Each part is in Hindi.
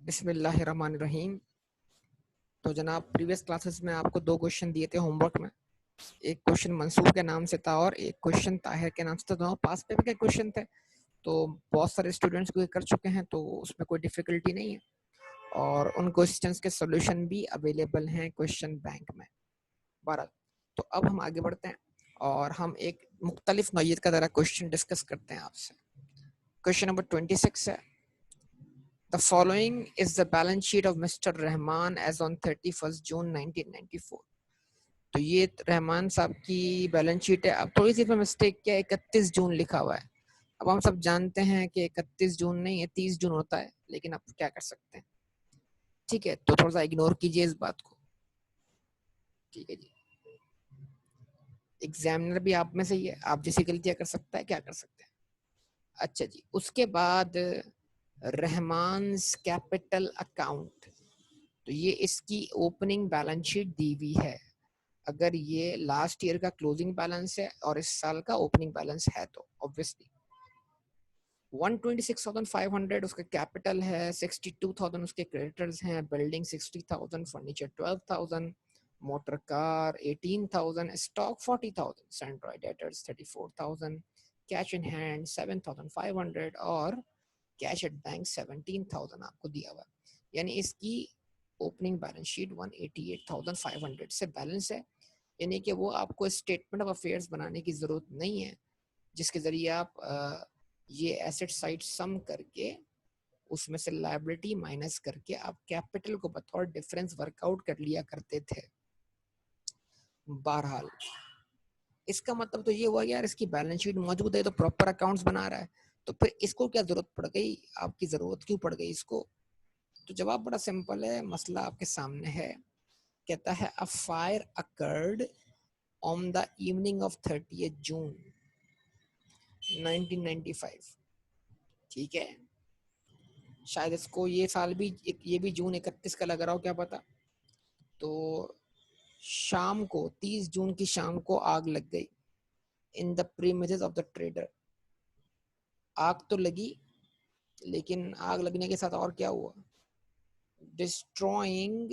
बिस्मिल्लाहिर्रहमानिर्रहीम। तो जनाब, प्रीवियस क्लासेस में आपको दो क्वेश्चन दिए थे होमवर्क में। एक क्वेश्चन मंसूर के नाम से था और एक क्वेश्चन ताहिर के नाम से था। दोनों पास पेपर के क्वेश्चन थे, तो बहुत सारे स्टूडेंट्स को कर चुके हैं, तो उसमें कोई डिफिकल्टी नहीं है और उन क्वेश्चंस के सोल्यूशन भी अवेलेबल हैं क्वेश्चन बैंक में। बहरहाल, तो अब हम आगे बढ़ते हैं और हम एक मुख्तलिफ नौइयत का ज़रा क्वेश्चन डिस्कस करते हैं आपसे। क्वेश्चन नंबर 26 है, The following is the balance sheet of Mr. Rahman as on 31st June 1994. तो ये रहमान साहब की बैलेंस शीट है। अब थोड़ी सी मिस्टेक क्या, 31 जून लिखा हुआ है। अब हम सब जानते हैं कि 31 जून नहीं है, 30 जून होता है, लेकिन अब क्या कर सकते हैं। ठीक है, तो थोड़ा सा इग्नोर कीजिए इस बात को। ठीक है जी, एग्जामिनर भी आप में से ही है, आप जैसी गलतियां कर सकता है, क्या कर सकते हैं। अच्छा जी, उसके बाद रहमान्स कैपिटल अकाउंट, तो ये इसकी ओपनिंग बैलेंस शीट दी हुई है। अगर ये लास्ट ईयर का क्लोजिंग बैलेंस है और इस साल का ओपनिंग बैलेंस है तो ऑब्वियसली 126,500 उसका कैपिटल है, 62,000 उसके क्रेडिटर्स हैं, building 60,000, furniture 12,000, motor car 18,000, stock 40,000, sundry debtors 34,000, cash in hand 7,500 और कैश एट बैंक 17,000 आपको दिया हुआ है। यानी इसकी ओपनिंग बैलेंस शीट 188,500 से बैलेंस है। यानी कि वो आपको स्टेटमेंट ऑफ अफेयर्स बनाने की ज़रूरत नहीं है, जिसके ज़रिए आप ये एसेट साइड सम करके उसमें से लायबिलिटी माइनस करके आप कैपिटल को बतौर डिफरेंस वर्कआउट कर लिया करते थे। बहरहाल, इसका मतलब तो ये हुआ यार, इसकी बैलेंस शीट मौजूद है तो प्रॉपर अकाउंट्स बना रहा है, तो फिर इसको क्या जरूरत पड़ गई, आपकी ज़रूरत क्यों पड़ गई इसको। तो जवाब बड़ा सिंपल है, मसला आपके सामने है। कहता है a fire occurred on the evening of 30th जून 1995। ठीक है, शायद इसको ये साल भी, ये भी जून 31 का लग रहा हो, क्या पता। तो शाम को 30 जून की शाम को आग लग गई in the premises of the trader. आग तो लगी, लेकिन आग लगने के साथ और क्या हुआ, डिस्ट्रॉइंग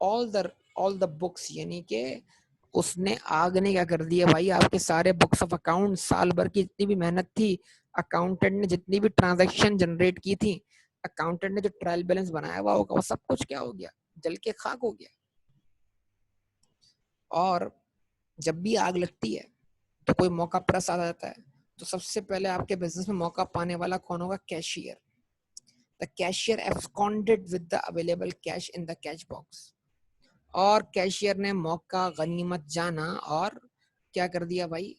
ऑल द बुक्स, यानी कि उसने आग ने क्या कर दिया भाई, आपके सारे बुक्स ऑफ अकाउंट, साल भर की जितनी भी मेहनत थी, अकाउंटेंट ने जितनी भी ट्रांजैक्शन जनरेट की थी, अकाउंटेंट ने जो ट्रायल बैलेंस बनाया हुआ होगा, वो सब कुछ क्या हो गया, जल के खाक हो गया। और जब भी आग लगती है तो कोई मौका परस आ जाता है, तो सबसे पहले आपके बिजनेस में मौका पाने वाला कौन होगा, cashier. The cashier absconded with the available cash in the cash box. और कैशियर ने मौका गनीमत जाना और क्या कर दिया भाई,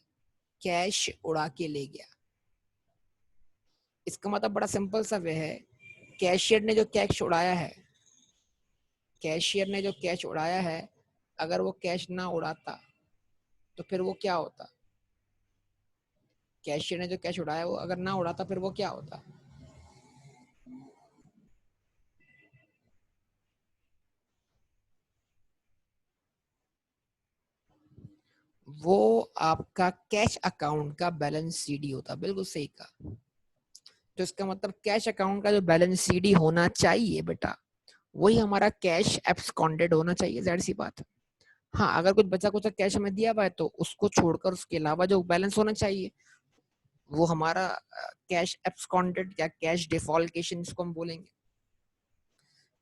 कैश उड़ा के ले गया। इसका मतलब बड़ा सिंपल सा वे है, कैशियर ने जो कैश उड़ाया है, कैशियर ने जो कैश उड़ाया है, अगर वो कैश ना उड़ाता तो फिर वो क्या होता, कैशियर ने जो कैश उड़ाया वो अगर ना उड़ाता फिर वो क्या होता। वो आपका कैश अकाउंट का बैलेंस सीडी होता। बिल्कुल सही कहा। तो इसका मतलब कैश अकाउंट का जो बैलेंस सीडी होना चाहिए बेटा, वही हमारा कैश एब्सकॉन्डेड होना चाहिए, जाहिर सी बात है। हाँ, अगर कुछ बचा कुछ कैश हमें दिया हुआ है तो उसको छोड़कर उसके अलावा जो बैलेंस होना चाहिए वो हमारा कैश एब्सकॉन्डेड या कैश डिफॉल्केशन जिसको हम बोलेंगे।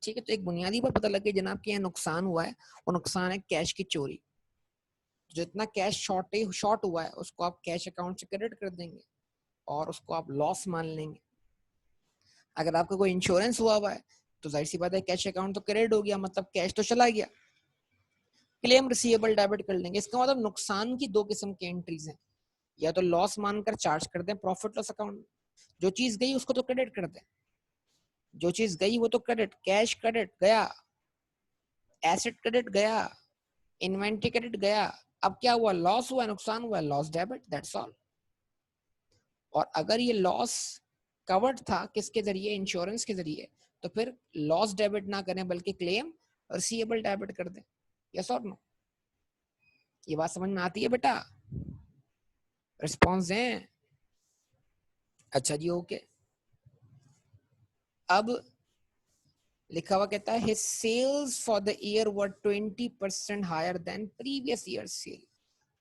ठीक है, तो एक बुनियादी पर पता लग गया जनाब कि यह नुकसान हुआ है, वो नुकसान है कैश की चोरी। जितना कैश शॉर्ट हुआ है उसको आप कैश अकाउंट से क्रेडिट कर देंगे और उसको आप लॉस मान लेंगे। अगर आपका कोई इंश्योरेंस हुआ हुआ है तो जाहिर सी बात है कैश अकाउंट तो क्रेडिट हो गया, मतलब कैश तो चला गया, क्लेम रिसीवेबल डेबिट कर लेंगे। इसका मतलब नुकसान की दो किस्म की एंट्रीज हैं, या तो लॉस मानकर चार्ज कर दें प्रॉफिट लॉस अकाउंट, जो चीज गई उसको तो क्रेडिट कर दें, जो चीज गई वो तो क्रेडिट, कैश क्रेडिट गया, एसेट क्रेडिट गया, इन्वेंट्री क्रेडिट गया। अब क्या हुआ, लॉस हुआ, नुकसान हुआ, लॉस डेबिट, दैट्स ऑल। और अगर ये लॉस कवर्ड था किसके जरिए, इंश्योरेंस के जरिए, तो फिर लॉस डेबिट ना करें बल्कि क्लेम रिसीवेबल डेबिट कर दें। यस और नो, ये बात समझ में आती है बेटा, रिस्पॉन्स दें। अच्छा जी, ओके। अब लिखा हुआ कहता है his sales for the year were 20% higher than previous year's sale.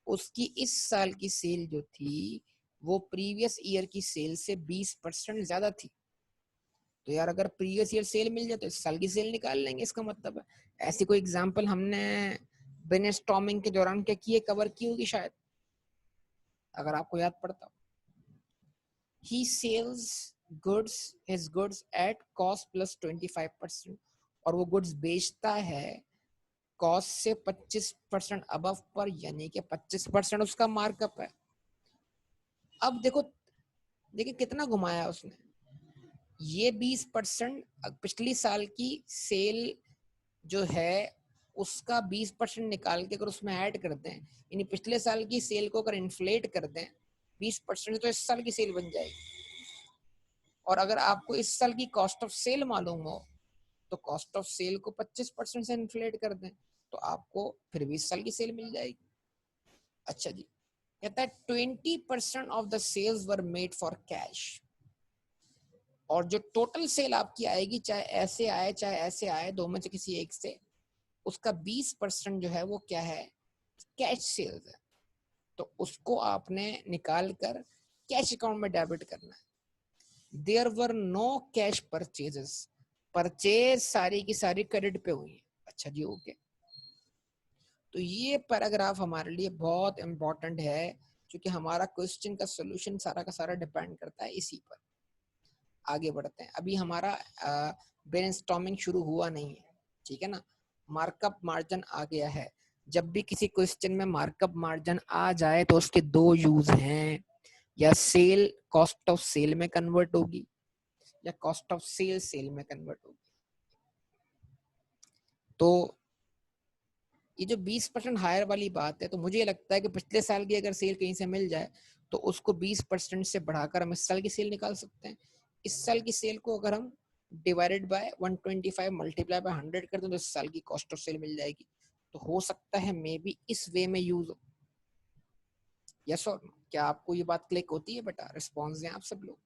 उसकी इस साल की सेल जो थी वो प्रीवियस ईयर की सेल से 20% ज्यादा थी। तो यार अगर प्रीवियस ईयर सेल मिल जाए तो इस साल की सेल निकाल लेंगे, इसका मतलब है। ऐसी कोई एग्जांपल हमने ब्रेनस्टॉर्मिंग के दौरान क्या किए, कवर की होगी शायद, अगर आपको याद पड़ता। He sells goods his goods at cost plus 25%, और वो गुड्स बेचता है कॉस्ट से 25% अबव पर, यानी कि 25% उसका मार्कअप है। अब देखो, देखिए कितना घुमाया उसने। ये 20% पिछली साल की सेल जो है उसका 20% निकाल के अगर उसमें ऐड कर दें, यानी पिछले साल की सेल को अगर इन्फ्लेट कर दें 20%, तो इस साल की सेल बन जाएगी। और अगर आपको इस साल की कॉस्ट ऑफ सेल मालूम हो तो कॉस्ट ऑफ सेल को 25% से इन्फ्लेट कर दें तो आपको फिर भी इस साल की सेल मिल जाएगी। अच्छा जी, कहता है 20% of the sales were made for cash, और जो टोटल सेल आपकी आएगी, चाहे ऐसे आए चाहे ऐसे आए, दो में से किसी एक से, उसका 20% जो है वो क्या है, कैश सेल्स है। तो उसको आपने निकाल कर कैश अकाउंट में डेबिट करना है। There were no cash purchases, purchase सारी की सारी क्रेडिट पे हुई है। अच्छा जी, ओके। तो ये पैराग्राफ हमारे लिए बहुत इंपॉर्टेंट है क्योंकि हमारा क्वेश्चन का सोल्यूशन सारा का सारा डिपेंड करता है इसी पर। आगे बढ़ते हैं, अभी हमारा ब्रेनस्टॉर्मिंग शुरू हुआ नहीं है, ठीक है ना। मार्कअप मार्जिन आ गया है। जब भी किसी क्वेश्चन में मार्कअप मार्जिन आ जाए तो उसके दो यूज हैं, या सेल कॉस्ट ऑफ सेल में कन्वर्ट होगी या कॉस्ट ऑफ सेल सेल में कन्वर्ट होगी। तो ये जो 20% हायर वाली बात है, तो मुझे लगता है कि पिछले साल की अगर सेल कहीं से मिल जाए तो उसको 20% से बढ़ाकर हम इस साल की सेल निकाल सकते हैं। इस साल की सेल को अगर हम डिवाइडेड बाय 125 मल्टीप्लाई बाय 100 कर दें तो इस साल की कॉस्ट ऑफ सेल मिल जाएगी। तो हो सकता है मे बी इस वे में यूज हो। यस और नो, क्या आपको ये बात क्लिक होती है बेटा? रिस्पॉन्स दें आप सब लोग।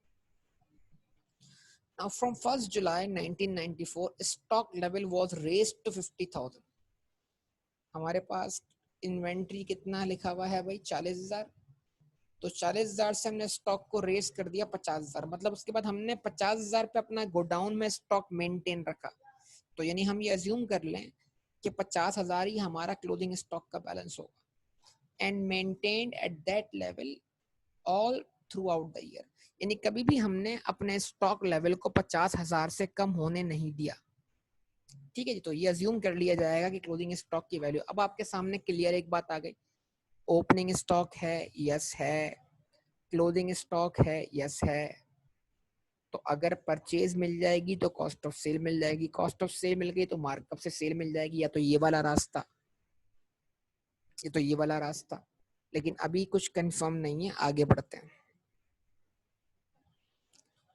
Now from 1st July 1994 stock level was raised to 50,000. हमारे पास इन्वेंट्री कितना लिखा हुआ है भाई, 40,000। तो 40,000 से हमने स्टॉक को रेस कर दिया 50,000, मतलब उसके बाद हमने 50,000 पे अपना गोडाउन में स्टॉक मेंटेन रखा। तो यानी हम ये अज्यूम कर लें कि 50,000 ही हमारा क्लोजिंग स्टॉक का बैलेंस होगा, and maintained at that level all through out the year. यानी कभी भी हमने अपने स्टॉक लेवल को 50,000 से कम होने नहीं दिया। ठीक है जी, तो ये अज्यूम कर लिया जाएगा कि क्लोजिंग स्टॉक की वैल्यू। अब आपके सामने क्लियर एक बात आ गई, ओपनिंग स्टॉक है, यस है, क्लोजिंग स्टॉक है, यस है। तो अगर परचेज मिल जाएगी तो कॉस्ट ऑफ सेल मिल जाएगी, कॉस्ट ऑफ सेल मिल गई तो मार्कअप से सेल मिल जाएगी, या तो ये वाला रास्ता, ये तो ये वाला रास्ता। लेकिन अभी कुछ कंफर्म नहीं है, आगे बढ़ते हैं।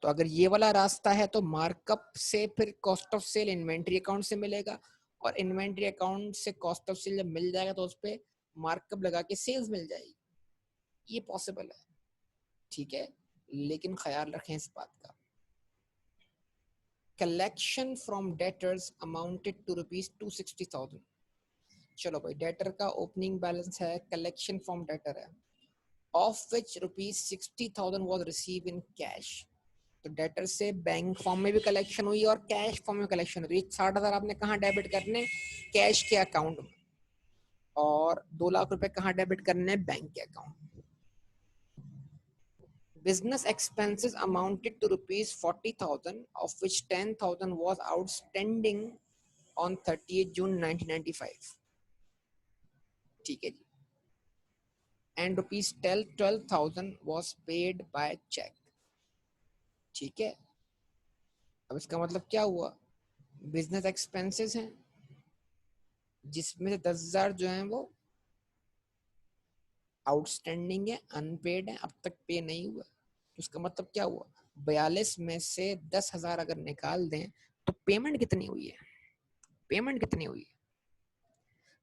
तो अगर ये वाला रास्ता है तो मार्कअप से फिर cost of sale inventory account से मिलेगा, और इन्वेंट्री अकाउंट से कॉस्ट ऑफ सेल जब मिल जाएगा तो उस पर मार्कअप लगा के सेल्स मिल जाएगी। ये पॉसिबल है, ठीक है, लेकिन ख्याल रखें इस बात का। Collection from debtors amounted to ₹260,000। चलो भाई, डेटर का ओपनिंग बैलेंस है, कलेक्शन फ्रॉम डेटर है, of which ₹60,000 was receive in cash. तो डेटर से बैंक फॉर्म में भी कलेक्शन हुई और कैश फॉर्म में कलेक्शन हुई। 60,000 आपने कहाँ डेबिट करने, कैश के अकाउंट में, और 2 लाख रुपए कहाँ डेबिट करने, बैंक के अकाउंट में। Business expenses amounted to ₹40,000, of which 10,000 was outstanding on 30th June 1995. ठीक है जी, and ₹12,000 was paid by check। ठीक है, अब इसका मतलब क्या हुआ, बिजनेस एक्सपेंसेस हैं जिसमें से 10,000 जो है वो आउटस्टैंडिंग है, अनपेड है, अब तक पे नहीं हुआ। तो उसका मतलब क्या हुआ, 42 में से 10,000 अगर निकाल दें तो पेमेंट कितनी हुई है, पेमेंट कितनी हुई है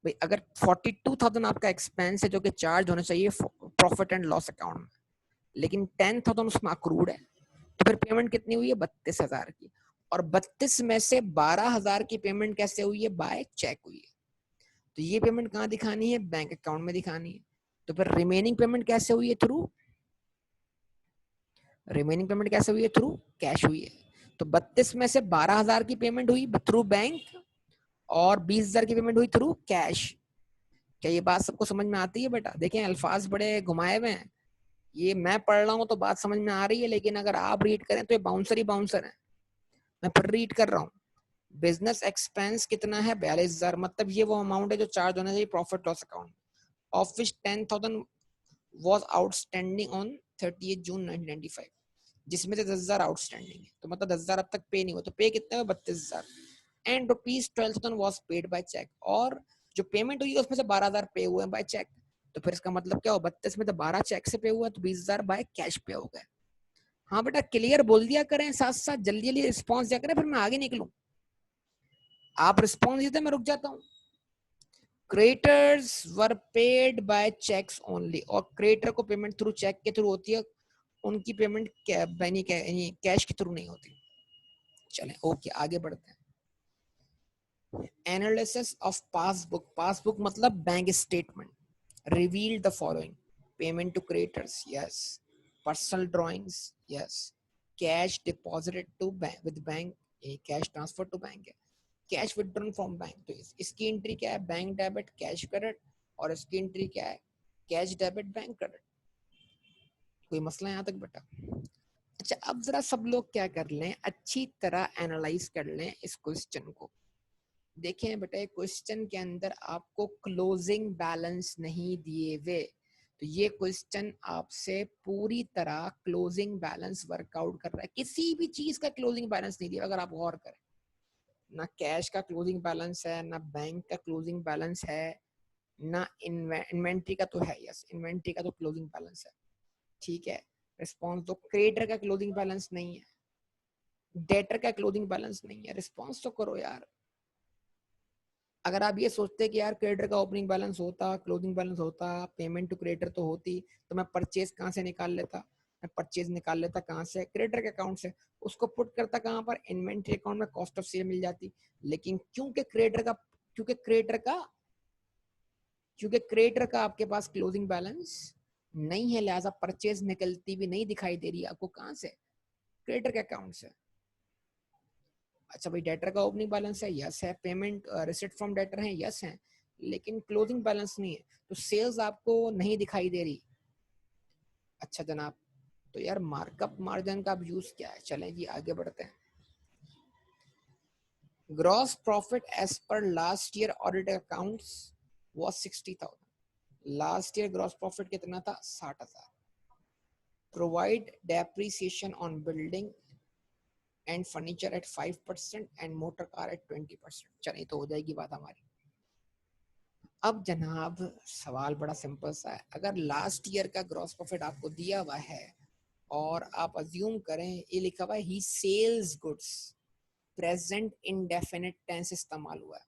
भाई। अगर 42,000 आपका एक्सपेंस है जो कि चार्ज होना चाहिए प्रॉफिट एंड लॉस अकाउंट में, लेकिन 10,000 उसमें अक्रूड है, तो फिर पेमेंट कितनी हुई है, 32,000 की। और 32 में से 12,000 की पेमेंट कैसे हुई है? बाय चेक हुई है। तो ये पेमेंट कहाँ दिखानी है? बैंक अकाउंट में दिखानी है। तो फिर रिमेनिंग पेमेंट कैसे हुई है? थ्रू रिमेनिंग पेमेंट कैसे हुई है? थ्रू कैश हुई है। तो 32 में से 12,000 की पेमेंट हुई थ्रू बैंक और 20,000 की पेमेंट हुई थ्रू कैश। क्या ये बात सबको समझ में आती है बेटा? देखें अल्फाज बड़े घुमाए हुए हैं, ये मैं पढ़ रहा हूँ तो बात समझ में आ रही है, लेकिन अगर आप रीड करें तो ये बाउंसर ही बाउंसर है। मैं फिर रीड कर रहा हूँ। बिजनेस एक्सपेंस कितना है? 42,000, मतलब ये वो अमाउंट है जो चार्ज होना चाहिए profit loss account, of which 10,000 was outstanding on 30 जून 1995, जिसमें से 10,000 आउटस्टैंडिंग है। तो मतलब 10,000 अब तक पे नहीं हुआ, तो पे कितना है? 32,000। And rupees 12,000 was paid by cheque, और जो पेमेंट हुई है उसमें से 12,000 पे हुए हैं बाय चेक। तो फिर इसका मतलब क्या हो? 32 में तो 12 चेक से पे हुआ, तो 20,000 बाय कैश पे हो गए। हाँ बेटा क्लियर बोल दिया करें, साथ साथ जल्दी जल्दी रिस्पॉन्स दिया करें, फिर मैं आगे निकलूं। आप रिस्पॉन्स देते मैं रुक जाता हूँ। Creditors were paid by cheques only, और क्रेडिटर को पेमेंट थ्रू चेक के थ्रू होती है, उनकी पेमेंट कैश के थ्रू नहीं होती। चलें ओके आगे बढ़ते हैं। एनालिसिस ऑफ पासबुक, पासबुक मतलब bank statement, revealed the following: payment to creditors, yes; personal drawings, yes; cash deposited to bank with bank, cash transfer to bank है; cash withdrawn from bank। तो इसकी एंट्री क्या है? बैंक डेबिट कैश क्रेडिट, और इसकी एंट्री क्या है? Cash debit bank credit. कोई मसला यहाँ तक बेटा? अच्छा अब जरा सब लोग क्या कर लें, अच्छी तरह एनालाइज कर लें इस क्वेश्चन को। देखें बेटा क्वेश्चन के अंदर आपको क्लोजिंग बैलेंस नहीं दिए हुए, तो ये क्वेश्चन आपसे पूरी तरह क्लोजिंग बैलेंस वर्कआउट कर रहा है। किसी भी चीज का क्लोजिंग बैलेंस नहीं दिया, अगर आप गौर करें, ना कैश का क्लोजिंग बैलेंस है, ना बैंक का क्लोजिंग बैलेंस है, ना इन्वेंट्री का तो है, यस इन्वेंट्री का तो क्लोजिंग बैलेंस है, ठीक है। रिस्पॉन्स दो। क्रेडिटर का क्लोजिंग बैलेंस नहीं है, डेटर का क्लोजिंग बैलेंस नहीं है, रिस्पॉन्स तो करो यार। अगर आप ये सोचते हैं कि यार क्रेडिटर का ओपनिंग बैलेंस होता, क्लोजिंग बैलेंस होता, पेमेंट टू क्रेडिटर तो होती, तो मैं परचेज कहाँ से निकाल लेता? मैं परचेज निकाल लेता कहाँ से? क्रेडिटर के अकाउंट से। उसको पुट करता कहाँ पर? इन्वेंट्री अकाउंट में, कॉस्ट ऑफ सेल मिल जाती। लेकिन क्योंकि क्रेडिटर का आपके पास क्लोजिंग बैलेंस नहीं है, लिहाजा परचेज निकलती भी नहीं दिखाई दे रही है आपको। कहाँ से? क्रेडिटर के अकाउंट से। अच्छा भाई डेटर का ओपनिंग बैलेंस है, यस है। पेमेंट रिसिप्ट फ्रॉम डेटर है, यस है, लेकिन क्लोजिंग बैलेंस नहीं है, तो सेल्स आपको नहीं दिखाई दे रही। अच्छा जनाब, तो यार मार्कअप मार्जिन का अब यूज क्या है? चलें जी आगे बढ़ते हैं। Gross profit as per last year audit accounts was 60,000। Last year gross profit कितना था? 60,000। Provide depreciation on building and furniture at 5% and motor car at 20%। चलिए तो हो जाएगी बात हमारी। अब जनाब सवाल बड़ा सिंपल सा है, अगर लास्ट ईयर का ग्रॉस प्रॉफिट आपको दिया हुआ है और आप अज्यूम करें ये लिखा हुआ है ही sales goods, present indefinite tense इस्तेमाल हुआ है,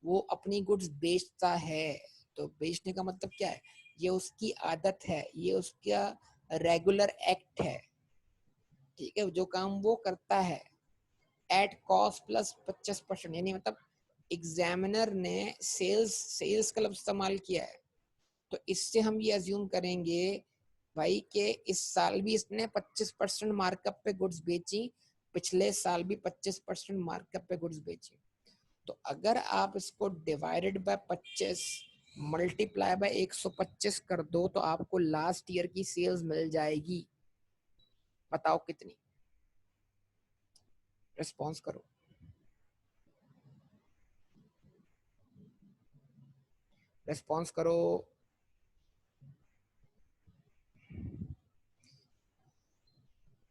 वो अपनी गुड्स बेचता है, तो बेचने का मतलब क्या है? ये उसकी आदत है, ये उसका रेगुलर एक्ट है, ठीक है, जो काम वो करता है। एट कॉस्ट प्लस 25%, यानी मतलब एग्जामिनर ने सेल्स का लफ्ज इस्तेमाल किया है, तो इससे हम ये अज्यूम करेंगे भाई कि इस साल भी इसने 25% मार्कअप पे गुड्स बेची, पिछले साल भी 25% मार्कअप पे गुड्स बेची। तो अगर आप इसको डिवाइडेड बाय 25 मल्टीप्लाई बाय 125 कर दो तो आपको लास्ट ईयर की सेल्स मिल जाएगी। बताओ कितनी? रिस्पॉन्स करो, रिस्पॉन्स करो।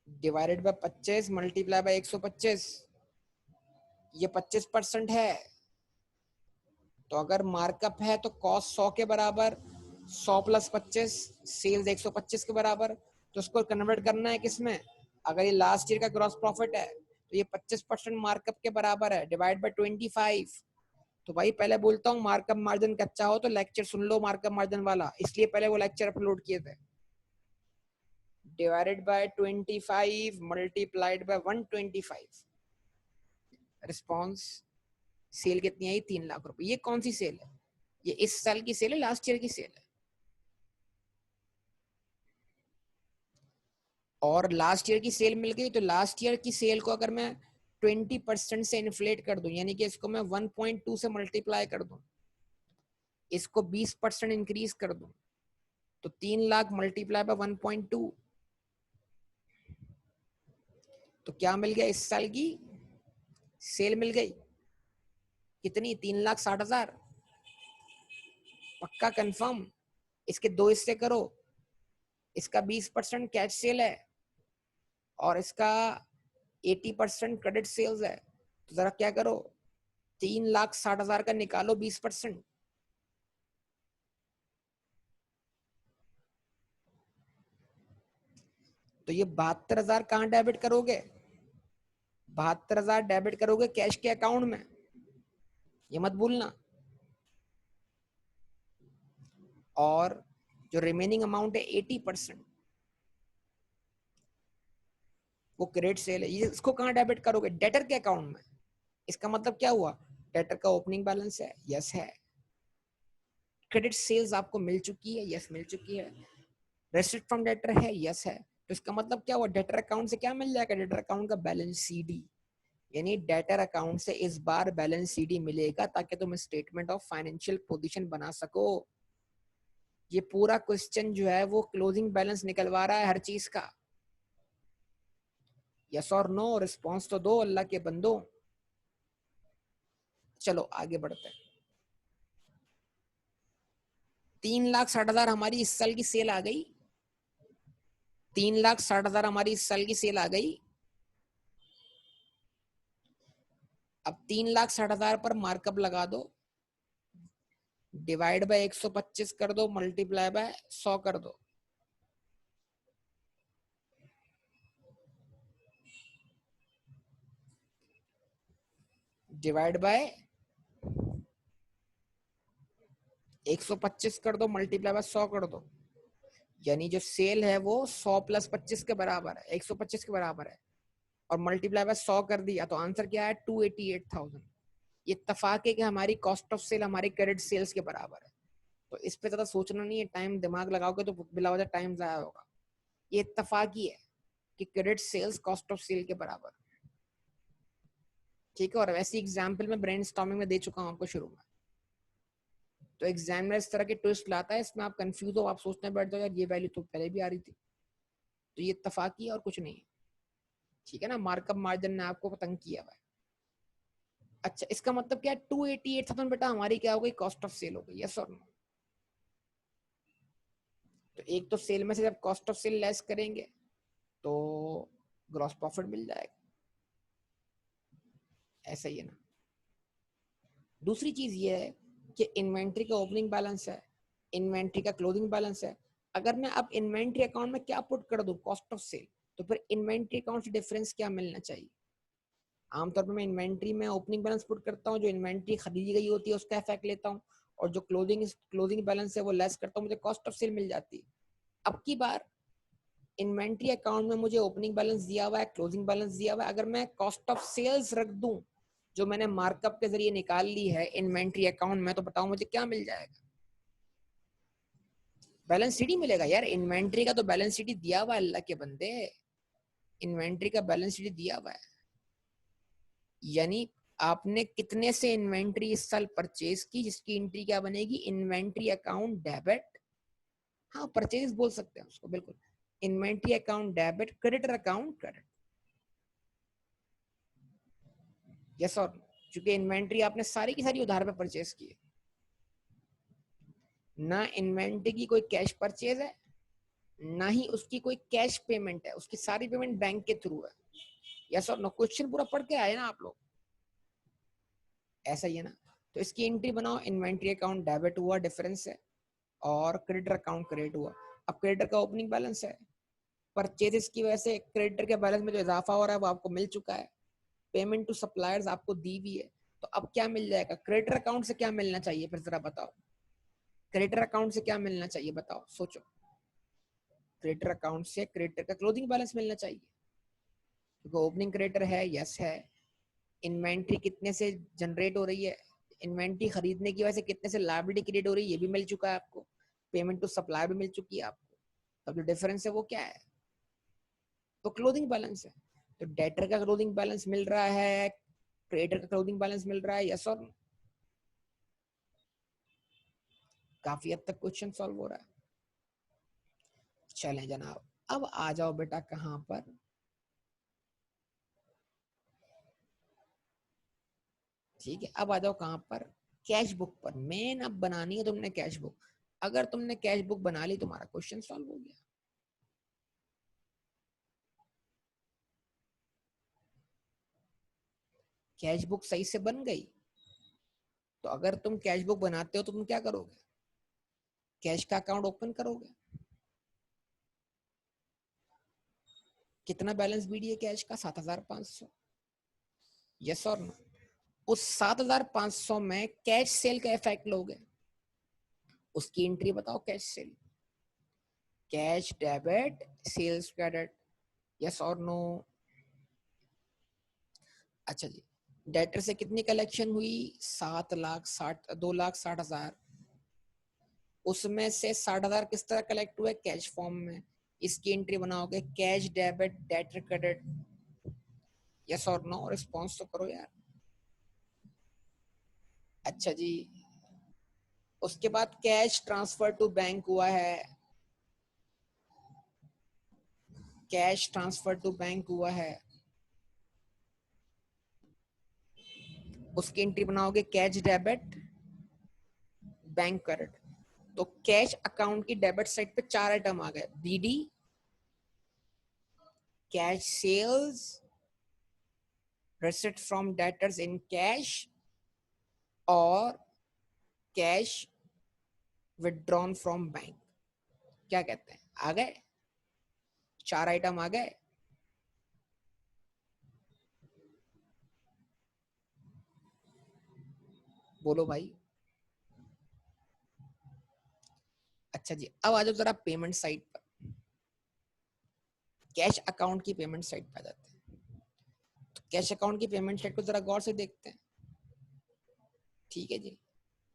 डिवाइडेड बाय 25 मल्टीप्लाई बाय 125, ये 25% है, तो अगर मार्कअप है तो कॉस्ट 100 के बराबर, 100 प्लस 25 सेल्स 125 के बराबर, तो उसको कन्वर्ट करना है किसमें? अगर ये लास्ट ईयर का ग्रॉस प्रॉफिट है तो ये 25% मार्कअप के बराबर है, डिवाइड बाय 25। तो भाई पहले बोलता हूँ मार्कअप मार्जिन कच्चा हो तो लेक्चर सुन लो मार्कअप मार्जिन वाला, इसलिए पहले वो लेक्चर अपलोड किए थे। Divided by 25 multiplied by 125, response sale कितनी आई 3 लाख रुपए। ये कौन सी सेल है? ये इस साल की सेल है, लास्ट ईयर की सेल है। और लास्ट ईयर की सेल मिल गई तो लास्ट ईयर की सेल को अगर मैं 20% से इन्फ्लेट कर दूं, यानी कि इसको मैं 1.2 से मल्टीप्लाई कर दूं, इसको 20% इंक्रीज कर दूं, तो 3 लाख मल्टीप्लाई बाय 1.2, तो क्या मिल गया? इस साल की सेल मिल गई कितनी? 3,60,000। पक्का कंफर्म? इसके दो हिस्से करो, इसका 20% कैश सेल है और इसका 80% क्रेडिट सेल्स है। तो जरा क्या करो, 3,60,000 का निकालो 20%। तो ये 72,000 कहाँ डेबिट करोगे? 72,000 डेबिट करोगे कैश के अकाउंट में, ये मत भूलना। और जो रिमेनिंग अमाउंट है 80%, वो क्रेडिट सेल है। ये इसको कहाँ डेबिट करोगे? डेटर के अकाउंट में। इसका मतलब क्या हुआ? डेटर का ओपनिंग बैलेंस है, यस है। क्रेडिट सेल्स आपको मिल चुकी है, यस मिल चुकी है। रेसिप्ट फ्रॉम डेटर है, यस है। तो इसका मतलब क्या हुआ? डेटर अकाउंट से क्या मिल जाएगा? डेटर अकाउंट का बैलेंस सीडी। यानी डेटर अकाउंट से इस बार बैलेंस सीडी मिलेगा ताकि तुम स्टेटमेंट ऑफ फाइनेंशियल पोजीशन बना सको। ये पूरा क्वेश्चन जो है वो क्लोजिंग बैलेंस निकलवा रहा है हर चीज का। यस और नो रिस्पॉन्स तो दो अल्लाह के बंदो। चलो आगे बढ़ते हैं। 3,60,000 हमारी इस साल की सेल आ गई। 3,60,000 हमारी इस साल की सेल आ गई। अब 3,60,000 पर मार्कअप लगा दो, डिवाइड बाय 125 कर दो, मल्टीप्लाई बाय 100 कर दो। डिवाइड बाय 125 कर दो, मल्टीप्लाई बाय 100 कर दो। यानी जो सेल है वो 100 प्लस 25 के बराबर है, 125 के बराबर है। और मल्टीप्लाई बाय 100 कर दिया तो आंसर क्या है? 288,000। ये इत्तफाक है कि हमारी कॉस्ट ऑफ सेल हमारे क्रेडिट सेल्स के बराबर है। तो इस पे ज्यादा सोचना नहीं है, टाइम दिमाग लगाओगे तो बिला वजह टाइम जाया होगा। ये इत्तफाक ही है कि credit sales cost of sale के बराबर। ठीक है। और वैसी एग्जाम्पल में ब्रेनस्टॉर्मिंग में दे चुका हूँ आपको शुरू में। तो एग्जामिनर इस तरह के ट्विस्ट लाता है, इसमें आप कंफ्यूज हो, आप सोचने बैठ जाओ यार ये वैल्यू तो पहले भी आ रही थी। तो ये इत्तफाकी है और कुछ नहीं। ठीक है ना? मार्कअप मार्जिन ने आपको तंग किया हुआ है। अच्छा, इसका मतलब क्या है? 288,000 बेटा हमारी क्या हो गई? कॉस्ट ऑफ सेल हो गई। यस और नो? तो एक तो सेल में से जब कॉस्ट ऑफ सेल लेस करेंगे तो ग्रॉस प्रॉफिट मिल जाएगा। ऐसा ही है ना? दूसरी चीज ये है कि इन्वेंट्री का ओपनिंग बैलेंस है, इन्वेंट्री का क्लोजिंग बैलेंस है। अगर मैं अब इन्वेंट्री अकाउंट में क्या पुट कर दूं? Cost of sale. तो फिर इन्वेंट्री अकाउंट से डिफरेंस क्या मिलना चाहिए? आमतौर पर मैं इन्वेंट्री में ओपनिंग बैलेंस पुट करता हूँ, जो इन्वेंट्री खरीदी गई होती है उसका इफेक्ट लेता हूँ, और जो क्लोजिंग बैलेंस है वो लेस करता हूँ, मुझे कॉस्ट ऑफ सेल मिल जाती है। अब की बार इन्वेंट्री अकाउंट में मुझे ओपनिंग बैलेंस दिया हुआ है, क्लोजिंग बैलेंस दिया हुआ है। अगर मैं कॉस्ट ऑफ सेल्स रख दूं जो मैंने मार्कअप के जरिए निकाल ली है इन्वेंट्री अकाउंट में, तो बताओ मुझे क्या मिल जाएगा? बैलेंस शीट ही मिलेगा यार। इन्वेंट्री का तो बैलेंस शीट ही दिया हुआ है अल्लाह के बंदे। इन्वेंट्री का बैलेंस शीट दिया हुआ है। यानी आपने कितने से इन्वेंट्री इस साल परचेज की, जिसकी एंट्री क्या बनेगी? Inventory account debit. हाँ, परचेज बोल सकते हैं उसको, बिल्कुल। Inventory account debit, creditor account credit. Yes और नो? क्योंकि इन्वेंट्री आपने सारी की सारी उधार पे परचेज की है ना। इन्वेंट्री की कोई कैश परचेज है ना ही उसकी कोई कैश पेमेंट है, उसकी सारी पेमेंट बैंक के थ्रू है। यस और नो? क्वेश्चन पूरा पढ़ के आए ना आप लोग? ऐसा ही है ना? तो इसकी एंट्री बनाओ, इन्वेंट्री अकाउंट डेबिट हुआ, डिफरेंस है, और क्रेडिटर अकाउंट क्रेडिट हुआ। अब क्रेडिटर का ओपनिंग बैलेंस है, परचेजेस की वजह से क्रेडिटर के बैलेंस में जो इजाफा हो रहा है वो आपको मिल चुका है। पेमेंट टू सप्लायर्स आपको दी हुई है। तो अब क्या मिल जाएगा? क्रेडिटर अकाउंट से क्या मिलना चाहिए फिर जरा बताओ? क्रेडिटर अकाउंट से क्या मिलना चाहिए बताओ, सोचो। क्रेडिटर अकाउंट से क्रेडिटर का क्लोजिंग बैलेंस मिलना चाहिए, क्योंकि ओपनिंग क्रेडिटर है, यस है। इन्वेंट्री कितने से जनरेट हो रही है, इन्वेंट्री खरीदने की वजह से कितने से लायबिलिटी क्रिएट हो रही है, ये भी मिल चुका है आपको, पेमेंट टू सप्लाई भी मिल चुकी है आपको। अब जो डिफरेंस है वो क्या है, तो क्लोजिंग बैलेंस है। तो डेटर का क्लोजिंग बैलेंस मिल रहा है, क्रेडिटर का क्लोजिंग बैलेंस मिल रहा है, यस और नो। काफी हद तक क्वेश्चन सॉल्व हो रहा है। चलें जनाब, अब आ जाओ बेटा कहां पर, ठीक है, अब आ जाओ कहां पर, कैश बुक पर। मेन अब बनानी है तुमने कैश बुक। अगर तुमने कैश बुक बना ली तुम्हारा क्वेश्चन सॉल्व हो गया। कैश बुक सही से बन गई, तो अगर तुम कैश बुक बनाते हो तो तुम क्या करोगे, कैश का अकाउंट ओपन करोगे। कितना बैलेंस बीडी है कैश का, 7,500, यस और नो। उस 7,500 में कैश सेल का इफेक्ट लोगे, उसकी एंट्री बताओ, cash sale, cash debit sales credit, yes और नो। अच्छा जी, डेटर से कितनी कलेक्शन हुई, 7,60,000, 2,60,000। उसमें से 60,000 किस तरह कलेक्ट हुए, कैश फॉर्म में। इसकी एंट्री बनाओगे, cash debit debtor credit, yes और नो, रिस्पॉन्स तो करो यार। अच्छा जी, उसके बाद कैश ट्रांसफर टू बैंक हुआ है, कैश ट्रांसफर टू बैंक हुआ है, उसकी एंट्री बनाओगे, कैश डेबिट बैंक क्रेडिट। तो कैश अकाउंट की डेबिट साइड पे 4 आइटम आ गए, BD, cash sales, receipt from debtors in cash, और कैश विदड्रॉन फ्रॉम बैंक। क्या कहते हैं, आ गए, 4 आइटम आ गए। बोलो भाई। अच्छा जी, अब आ जाओ जरा पेमेंट साइड पर, कैश अकाउंट की पेमेंट साइड पर आ जाते हैं। तो कैश अकाउंट की पेमेंट साइड को जरा गौर से देखते हैं, ठीक है जी।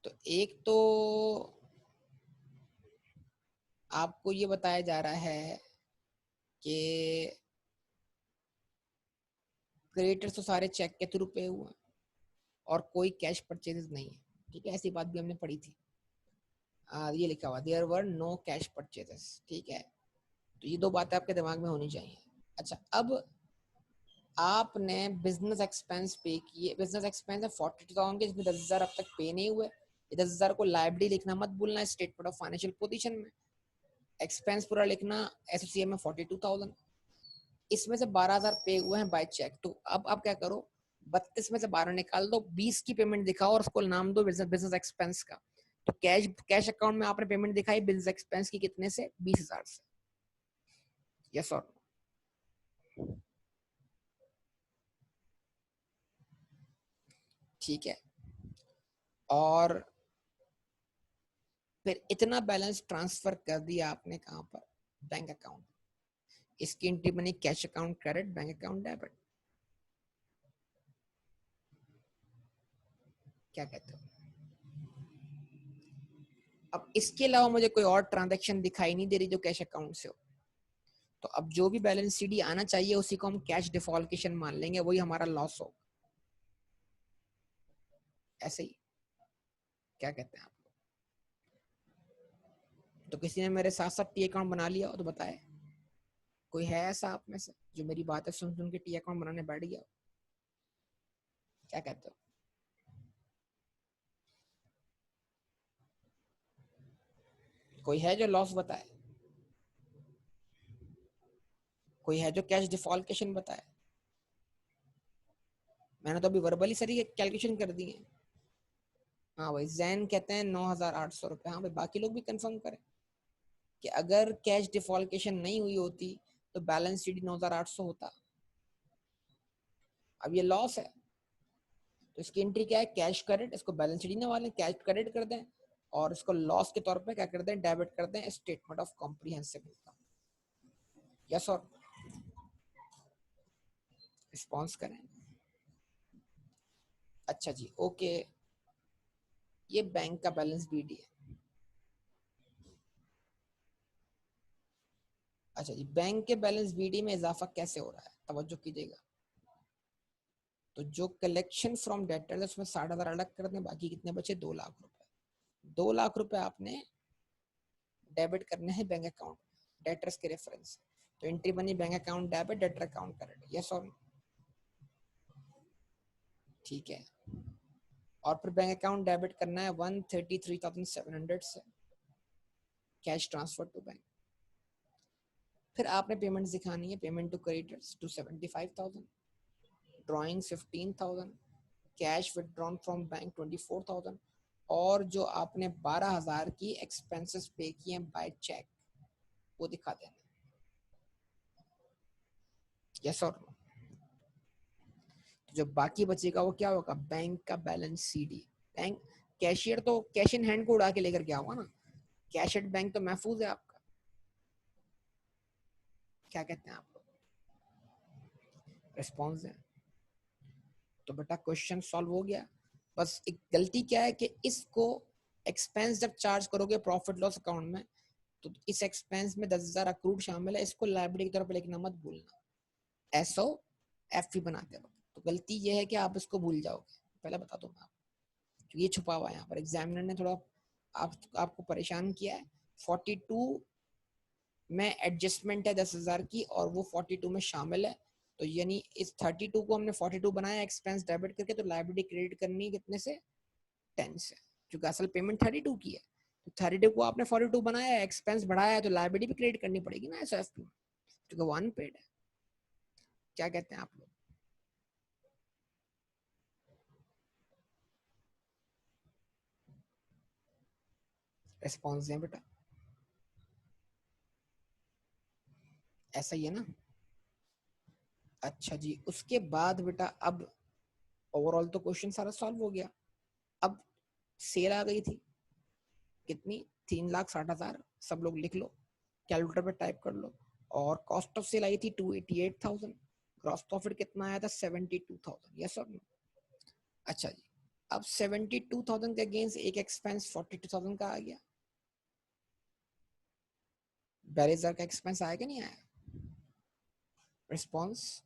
तो एक तो आपको ये बताया जा रहा है कि क्रेडिटर्स तो सारे चेक के थ्रू पे हुए और कोई कैश परचेजेस नहीं है, ठीक है, ऐसी बात भी हमने पढ़ी थी। ये लिखा हुआ, there were no cash purchases, ठीक है। तो ये दो बातें आपके दिमाग में होनी चाहिए। अच्छा, अब आपने बिजनेस एक्सपेंस पे किए, बिजनेस एक्सपेंस है 42,000 के, जिसमें 10,000 अब तक पे नहीं हुए। ये 10,000 को लाइबिलिटी लिखना मत भूलना, स्टेटमेंट ऑफ फाइनेंशियल पोजीशन में। एक्सपेंस पूरा लिखना एसोसीएम में 42,000। इसमें से 12,000 पे हुए हैं बाय चेक। तो अब आप क्या करो, 32 में से 12 निकाल दो, 20 की पेमेंट दिखाओ और उसको नाम दो बिजनेस बिजनेस एक्सपेंस का। तो कैश कैश अकाउंट में आपने पेमेंट दिखाई बिजनेस एक्सपेंस की, कितने से, 20,000 से, यस और ठीक है। और फिर इतना बैलेंस ट्रांसफर कर दिया आपने कहां पर, बैंक अकाउंट। इसकी एंट्री बनी, cash account credit, bank account debit. क्या कहते हो, अब इसके अलावा मुझे कोई और ट्रांजैक्शन दिखाई नहीं दे रही जो कैश अकाउंट से हो। तो अब जो भी बैलेंस सीडी आना चाहिए उसी को हम कैश डिफॉल्केशन मान लेंगे, वही हमारा लॉस हो, ऐसे ही। क्या कहते हैं आप, तो किसी ने मेरे साथ साथ टी अकाउंट बना लिया हो तो बताए, कोई है ऐसा आप में से जो मेरी बातें सुन सुन के टी अकाउंट बनाने बैठ गया हो। क्या कहते हो, कोई है जो लॉस बताए, कोई है जो कैश डिफॉल्केशन बताए। मैंने तो अभी वर्बली सारी कैलकुलेशन कर दी है। हाँ भाई, जैन कहते हैं 9,800 रुपये। हाँ भाई, बाकी लोग भी कंफर्म करें कि अगर कैश डिफॉल्केशन नहीं हुई होती तो बैलेंस शीट 9,800 होता। अब ये लॉस है, तो इसकी एंट्री क्या है, कैश क्रेडिट, इसको बैलेंस शीट ना वाले कैश क्रेडिट कर दें, और इसको लॉस के तौर पे क्या कर दें, डेबिट कर दें statement of comprehensive income. Yes और रिस्पॉन्स करें। अच्छा जी, ओके, ये बैंक का बैलेंस बीडी है। अच्छा जी, बैंक के बैलेंस बीडी में इजाफा कैसे हो रहा है, तवज्जो कीजिएगा। तो जो कलेक्शन फ्रॉम डेटर है उसमें 60,000 अलग कर दें, बाकी कितने बचे, 2 लाख रुपए। 2 लाख रुपए आपने डेबिट करने हैं बैंक अकाउंट डेटर्स के रेफरेंस। तो एंट्री बनी bank account debit, debtor account credit, yes और, ठीक है। और फिर बैंक अकाउंट डेबिट करना है 133,700 से, कैश ट्रांसफर टू बैंक। फिर आपने पेमेंट दिखानी है, payment to creditors 275,000, drawing 15,000, cash withdrawn from bank 24,000, और जो आपने 12,000 की एक्सपेंसेस पे किए हैं बाय चेक, वो दिखा देना, यस और नो। तो जो बाकी बचेगा वो क्या होगा, बैंक का बैलेंस सीडी। बैंक कैशियर तो कैश इन हैंड को उड़ा के लेकर के आओगा ना, कैश एट बैंक तो महफूज है आपका। क्या कहते हैं आप लोग, रिस्पॉन्स है। तो बेटा क्वेश्चन सॉल्व हो गया। बस एक गलती क्या है कि इसको एक्सपेंस जब चार्ज करोगे प्रॉफिट लॉस अकाउंट में, तो इस एक्सपेंस में 10,000 अक्रूड शामिल है, इसको लाइबिलिटी की तरफ लिखना मत भूलना, एसओ एफ बनाते वक्त। तो गलती ये है कि आप इसको भूल जाओगे, पहले बता दो मैं आपको, ये छुपा हुआ है यहाँ पर, एग्जामिनर ने थोड़ा आपको परेशान किया है। 42 में एडजस्टमेंट है 10,000 की, और वो 42 में शामिल है। तो यानी इस 32 को हमने 42 बनाया एक्सपेंस डेबिट करके, तो लाइबिलिटी क्रेडिट करनी है कितने से, 10 से, क्योंकि असल पेमेंट 32 की है। तो 32 को आपने 42 बनाया, एक्सपेंस बढ़ाया है, तो लाइबिलिटी भी क्रेडिट करनी पड़ेगी ना एसएफपी में, क्योंकि वो अनपेड है। क्या कहते हैं आप लोग, रिस्पॉन्स दें बेटा, ऐसा ही है ना। अच्छा जी, उसके बाद बेटा अब ओवरऑल तो क्वेश्चन सारा सॉल्व हो गया। अब सेल आ गई थी कितनी, 3,60,000, सब लोग लिख लो, कैलकुलेटर पे टाइप कर लो। और कॉस्ट ऑफ सेल आई थी 288,000, ग्रॉस प्रॉफिट कितना आया था 72,000, यस और नो। अच्छा जी, अब 72,000 के अगेंस्ट एक एक्सपेंस 42,000 का आ गया, 42,000 का एक्सपेंस आया कि नहीं आया, रिस्पॉन्स।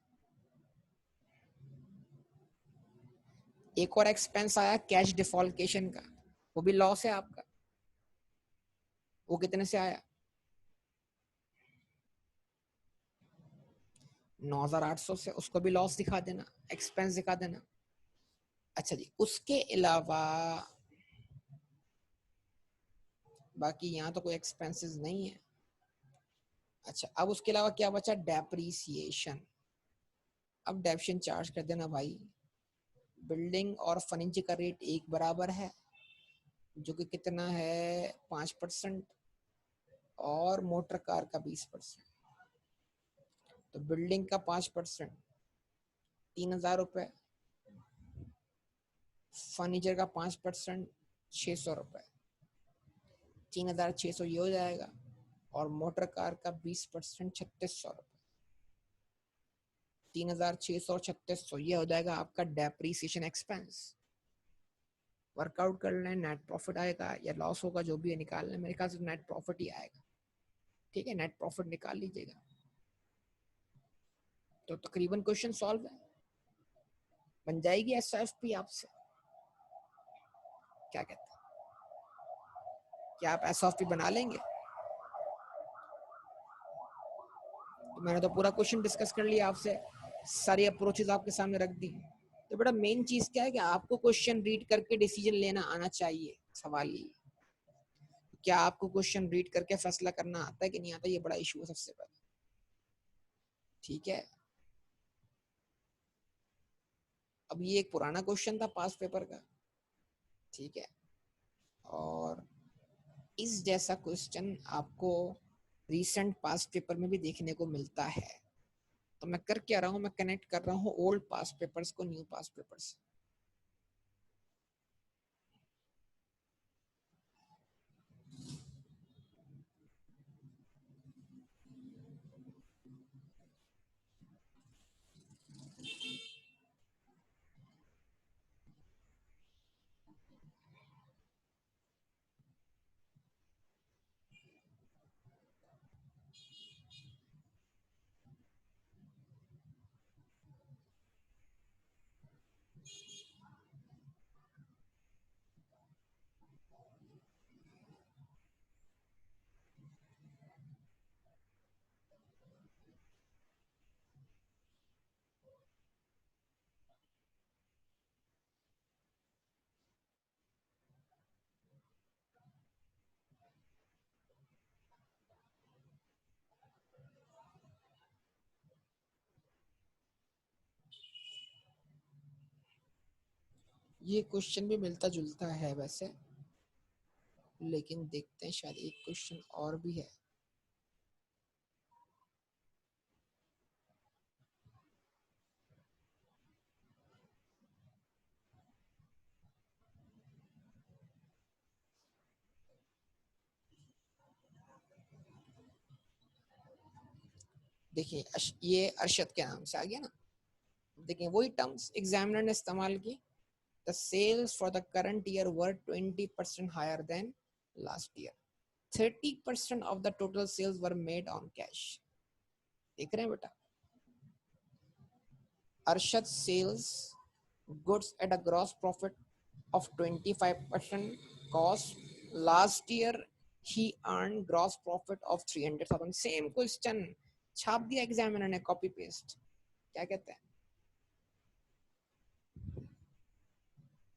एक और एक्सपेंस आया कैश डिफॉल्केशन का, वो भी लॉस है आपका, वो कितने से आया, 9,800 से, उसको भी लॉस दिखा देना, एक्सपेंस दिखा देना। अच्छा जी, उसके अलावा बाकी यहाँ तो कोई एक्सपेंसेस नहीं है। अच्छा, अब उसके अलावा क्या बचा, डेप्रीसिएशन। अब डेप्शन चार्ज कर देना भाई। बिल्डिंग और फर्नीचर का रेट एक बराबर है, जो कि कितना है 5%, और मोटर कार का 20%। तो बिल्डिंग का 5% 3,000 रुपये, फर्नीचर का 5% 600 रुपये, 3,600 ये हो जाएगा। और मोटर कार का 20% 3,600 रुपये, 3,600 और 3,600 ये हो जाएगा आपका डेप्रीसिएशन एक्सपेंस। वर्कआउट कर लें, नेट प्रॉफिट आएगा या लॉस होगा, जो भी है निकाल लें, मेरे ख्याल से नेट प्रॉफिट ही आएगा। ठीक है, नेट प्रॉफिट निकाल लीजिएगा। तो तकरीबन क्वेश्चन सॉल्व है, बन जाएगी एसएफपी आपसे। क्या कहते हैं, क्या आप एसएफपी बना लेंगे। तो मैंने तो पूरा क्वेश्चन डिस्कस कर लिया आपसे, सारी अप्रोचेज आपके सामने रख दी। तो बेटा मेन चीज क्या है कि आपको क्वेश्चन रीड करके डिसीजन लेना आना चाहिए। सवाल ये, क्या आपको क्वेश्चन रीड करके फैसला करना आता है कि नहीं आता, ये बड़ा इशू है सबसे पहले। ठीक है, अब ये एक पुराना क्वेश्चन था पास पेपर का, ठीक है, और इस जैसा क्वेश्चन आपको रीसेंट पास्ट पेपर में भी देखने को मिलता है। तो मैं कर क्या रहा हूँ, मैं कनेक्ट कर रहा हूँ ओल्ड पास्ट पेपर्स को न्यू पास्ट पेपर्स। ये क्वेश्चन भी मिलता जुलता है वैसे, लेकिन देखते हैं शायद एक क्वेश्चन और भी है। देखिए ये अरशद के नाम से आ गया ना। देखिए वही टर्म्स एग्जामिनर ने इस्तेमाल की। The sales for the current year were 20% higher than last year. 30% of the total sales were made on cash. देख रहे हैं बेटा, Arshad sales goods at a gross profit of 25% cost. Last year he earned gross profit of 300,000. Same question छाप दिया एग्जामिनर ने, कॉपी पेस्ट। क्या कहते हैं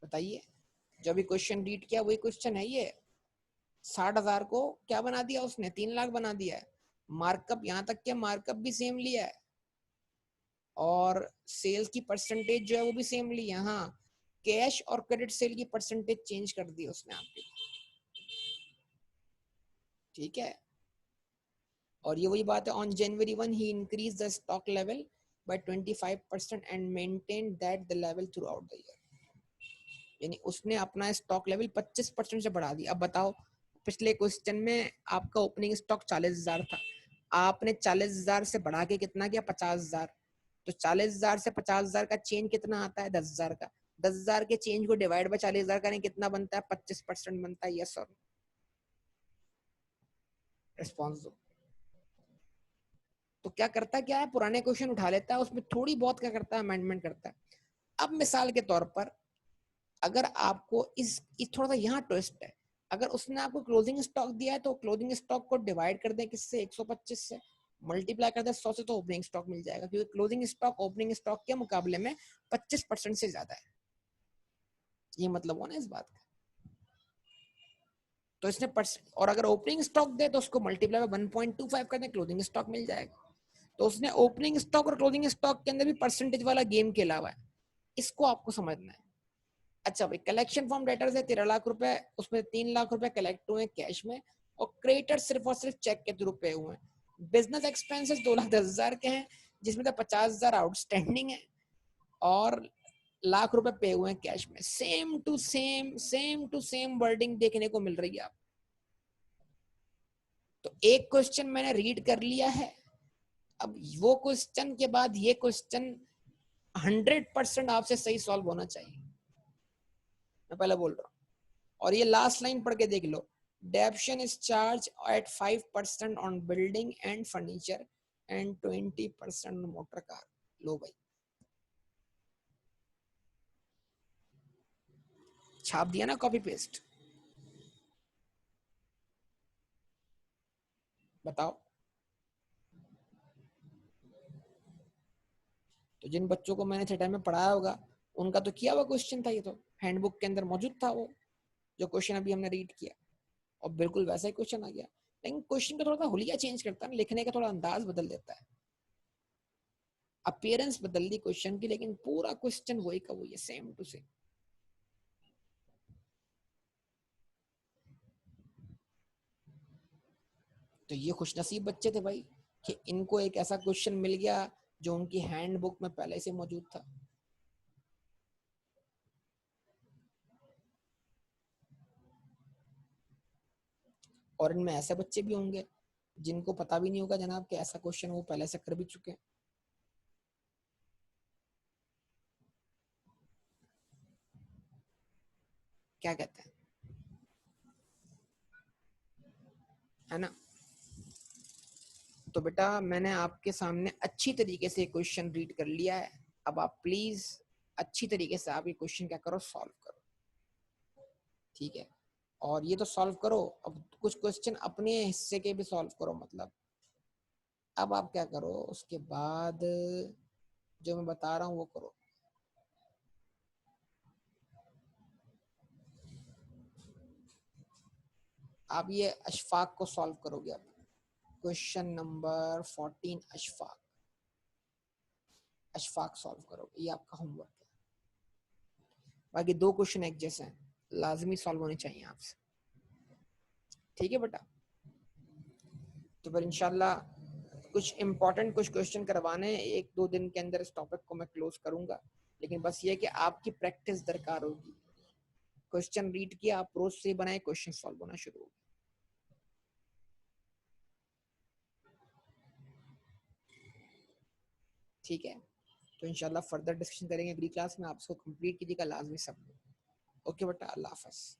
बताइए? जो भी क्वेश्चन रीड किया वही क्वेश्चन है ये। 60,000 को क्या बना दिया उसने, 3 लाख बना दिया है। मार्कअप यहाँ तक के मार्कअप भी सेम लिया है और सेल्स की परसेंटेज जो है वो भी सेम ली है। हाँ, कैश और क्रेडिट सेल की परसेंटेज चेंज कर दी उसने आपके, ठीक है। और ये वही बात है, on January 1 he increase the stock level by 25% and maintain that the level through out the year. यानी उसने अपना स्टॉक लेवल 25% से बढ़ा दिया। अब बताओ, पिछले क्वेश्चन में आपका ओपनिंग स्टॉक 40,000 था, आपने 40,000 से बढ़ा के कितना किया, 50,000। तो 40,000 से 50,000 का चेंज कितना आता है, 10,000 का। 10,000 के चेंज को डिवाइड बाय 40,000 करें, कितना बनता है, 25% बनता है। यस और रिस्पॉन्स दो। तो क्या करता है, क्या है, पुराने क्वेश्चन उठा लेता है, उसमें थोड़ी बहुत क्या करता है, अमेंडमेंट करता है। अब मिसाल के तौर पर अगर आपको इस थोड़ा सा यहाँ ट्विस्ट है, अगर उसने आपको क्लोजिंग स्टॉक दिया है तो क्लोजिंग स्टॉक को डिवाइड कर दें किससे, 125 से, मल्टीप्लाई कर दें 100 से, तो ओपनिंग स्टॉक मिल जाएगा, क्योंकि क्लोजिंग स्टॉक ओपनिंग स्टॉक के मुकाबले में 25% से ज्यादा है। ये मतलब हुआ ना इस बात का। तो इसने और अगर ओपनिंग स्टॉक दे तो उसको मल्टीप्लाई 1.25 कर दें, क्लोजिंग स्टॉक मिल जाएगा। तो उसने ओपनिंग स्टॉक और क्लोजिंग स्टॉक के अंदर भी परसेंटेज वाला गेम खेला हुआ है, इसको आपको समझना है। अच्छा भाई, कलेक्शन फॉर्म डेटर्स है 13 लाख रुपए, उसमें 3 लाख रुपए कलेक्ट हुए कैश में, और क्रेडिटर सिर्फ और सिर्फ चेक के थ्रू पे हुए हैं। बिजनेस एक्सपेंसेस 2,10,000 के हैं, जिसमें तो 50,000 आउटस्टैंडिंग है और लाख रुपए पे हुए हैं कैश में। सेम टू सेम वर्डिंग देखने को मिल रही है आप। तो एक क्वेश्चन मैंने रीड कर लिया है, अब वो क्वेश्चन के बाद ये क्वेश्चन 100% आपसे सही सॉल्व होना चाहिए, मैं पहले बोल रहा हूँ। और ये लास्ट लाइन पढ़ के देख लो, depreciation is charge at 5% on building and furniture and 20% on motor car. लो भाई, छाप दिया ना, कॉपी पेस्ट। बताओ, तो जिन बच्चों को मैंने थेटर में पढ़ाया होगा उनका तो किया हुआ क्वेश्चन था, ये तो हैंडबुक के अंदर मौजूद था वो जो क्वेश्चन अभी हमने रीड किया, और बिल्कुल वैसा ही क्वेश्चन आ गया। लेकिन क्वेश्चन का थोड़ा सा हुलिया चेंज करता है, लिखने का थोड़ा अंदाज बदल देता है, अपीयरेंस बदल दी क्वेश्चन की, लेकिन पूरा क्वेश्चन वही का वही है, सेम टू सेम। तो ये खुशनसीब बच्चे थे भाई कि इनको एक ऐसा क्वेश्चन मिल गया जो उनकी हैंडबुक में पहले से मौजूद था। और इनमें ऐसे बच्चे भी होंगे जिनको पता भी नहीं होगा जनाब कि ऐसा क्वेश्चन वो पहले से कर भी चुके हैं। क्या कहते हैं, है ना? तो बेटा मैंने आपके सामने अच्छी तरीके से क्वेश्चन रीड कर लिया है, अब आप प्लीज अच्छी तरीके से आप ये क्वेश्चन क्या करो, सॉल्व करो, ठीक है। और ये तो सॉल्व करो, अब कुछ क्वेश्चन अपने हिस्से के भी सॉल्व करो, मतलब अब आप क्या करो उसके बाद जो मैं बता रहा हूँ वो करो। आप ये अशफाक को सॉल्व करोगे अब, question number 14 Ashfaq, Ashfaq solve करोगे, ये आपका होमवर्क है। बाकी 2 क्वेश्चन एक जैसे हैं, लाजमी सॉल्व होने चाहिए आपसे। ठीक है बेटा, तो फिर इंशाल्लाह कुछ इंपॉर्टेंट कुछ क्वेश्चन करवाने हैं, 1-2 दिन के अंदर इस टॉपिक को मैं क्लोज करूंगा। लेकिन बस ये कि आपकी प्रैक्टिस दरकार होगी। क्वेश्चन रीड किया, अप्रोच से बनाए, क्वेश्चन सॉल्व होना शुरू हो। ठीक है, तो इंशाल्लाह फर्दर डिस्कशन करेंगे अगली क्लास में। आप इसको कंप्लीट कीजिएगा लाजमी सब। ओके बेटा, अल्लाह हाफ़िज़।